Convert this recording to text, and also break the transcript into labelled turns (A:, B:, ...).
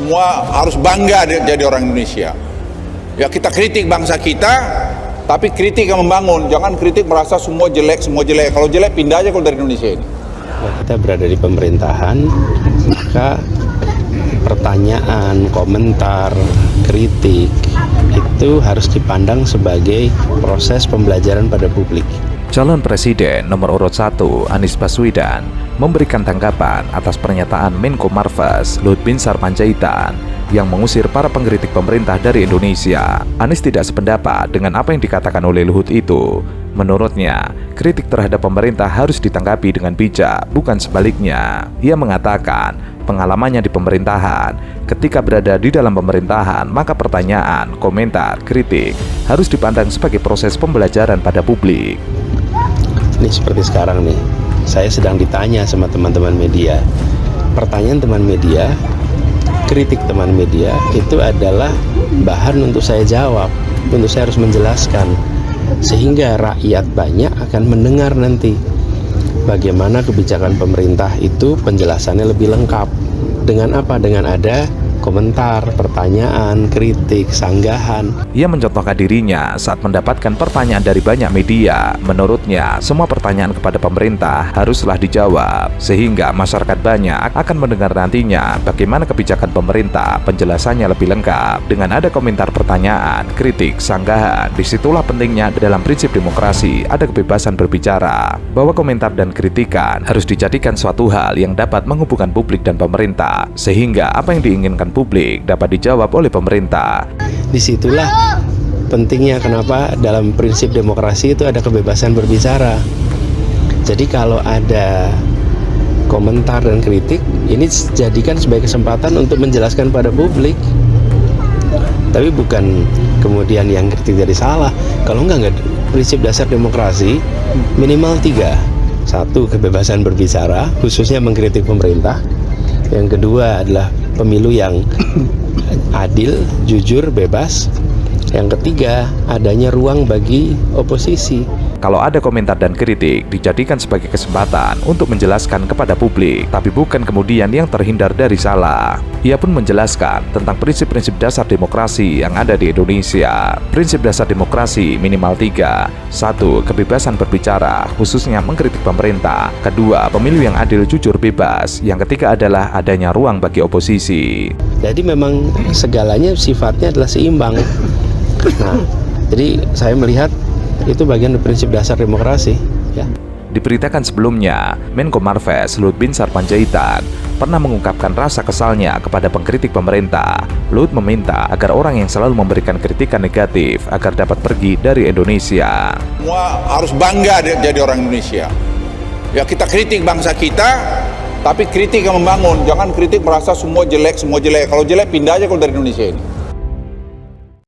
A: semua harus bangga jadi orang Indonesia. Ya kita kritik bangsa kita, tapi kritik yang membangun. Jangan kritik merasa semua jelek, Kalau jelek pindah aja kalau dari Indonesia ini.
B: Kita berada di pemerintahan, maka pertanyaan, komentar, kritik itu harus dipandang sebagai proses pembelajaran pada publik.
C: Calon Presiden nomor urut 1 Anies Baswedan memberikan tanggapan atas pernyataan Menko Marves Luhut Binsar Panjaitan yang mengusir para pengkritik pemerintah dari Indonesia. Anies tidak sependapat dengan apa yang dikatakan oleh Luhut itu. Menurutnya, kritik terhadap pemerintah harus ditanggapi dengan bijak, bukan sebaliknya. Ia mengatakan pengalamannya di pemerintahan, ketika berada di dalam pemerintahan, maka pertanyaan, komentar, kritik harus dipandang sebagai proses pembelajaran pada publik.
B: Ini seperti sekarang nih, saya sedang ditanya sama teman-teman media. Pertanyaan teman media, kritik teman media itu adalah bahan untuk saya jawab, untuk saya harus menjelaskan, sehingga rakyat banyak akan mendengar nanti bagaimana kebijakan pemerintah itu penjelasannya lebih lengkap. Dengan apa? Dengan ada komentar, pertanyaan, kritik, sanggahan.
C: Ia mencontohkan dirinya saat mendapatkan pertanyaan dari banyak media. Menurutnya, semua pertanyaan kepada pemerintah haruslah dijawab, sehingga masyarakat banyak akan mendengar nantinya bagaimana kebijakan pemerintah, penjelasannya lebih lengkap. Dengan ada komentar, pertanyaan, kritik, sanggahan, disitulah pentingnya dalam prinsip demokrasi ada kebebasan berbicara, bahwa komentar dan kritikan harus dijadikan suatu hal yang dapat menghubungkan publik dan pemerintah, sehingga apa yang diinginkan publik dapat dijawab oleh pemerintah.
B: Disitulah pentingnya kenapa dalam prinsip demokrasi itu ada kebebasan berbicara. Jadi kalau ada komentar dan kritik, ini jadikan sebagai kesempatan untuk menjelaskan pada publik. Tapi bukan kemudian yang kritik jadi salah. Kalau enggak prinsip dasar demokrasi minimal 3. 1, kebebasan berbicara, khususnya mengkritik pemerintah. Yang kedua adalah pemilu yang adil, jujur, bebas. Yang ketiga, adanya ruang bagi oposisi.
C: Kalau ada komentar dan kritik, dijadikan sebagai kesempatan untuk menjelaskan kepada publik, tapi bukan kemudian yang terhindar dari salah. Ia pun menjelaskan tentang prinsip-prinsip dasar demokrasi yang ada di Indonesia. Prinsip dasar demokrasi minimal 3. 1, kebebasan berbicara, khususnya mengkritik pemerintah. 2, pemilu yang adil, jujur, bebas. Yang ketiga adalah adanya ruang bagi oposisi.
B: Jadi memang segalanya sifatnya adalah seimbang. Nah, jadi saya melihat itu bagian dari prinsip dasar demokrasi, ya.
C: Diberitakan sebelumnya, Menko Marves Luhut Binsar Panjaitan pernah mengungkapkan rasa kesalnya kepada pengkritik pemerintah. Luhut meminta agar orang yang selalu memberikan kritikan negatif agar dapat pergi dari Indonesia.
A: Semua harus bangga jadi orang Indonesia. Ya kita kritik bangsa kita, tapi kritik yang membangun. Jangan kritik merasa semua jelek, Kalau jelek pindah aja kalau dari Indonesia ini.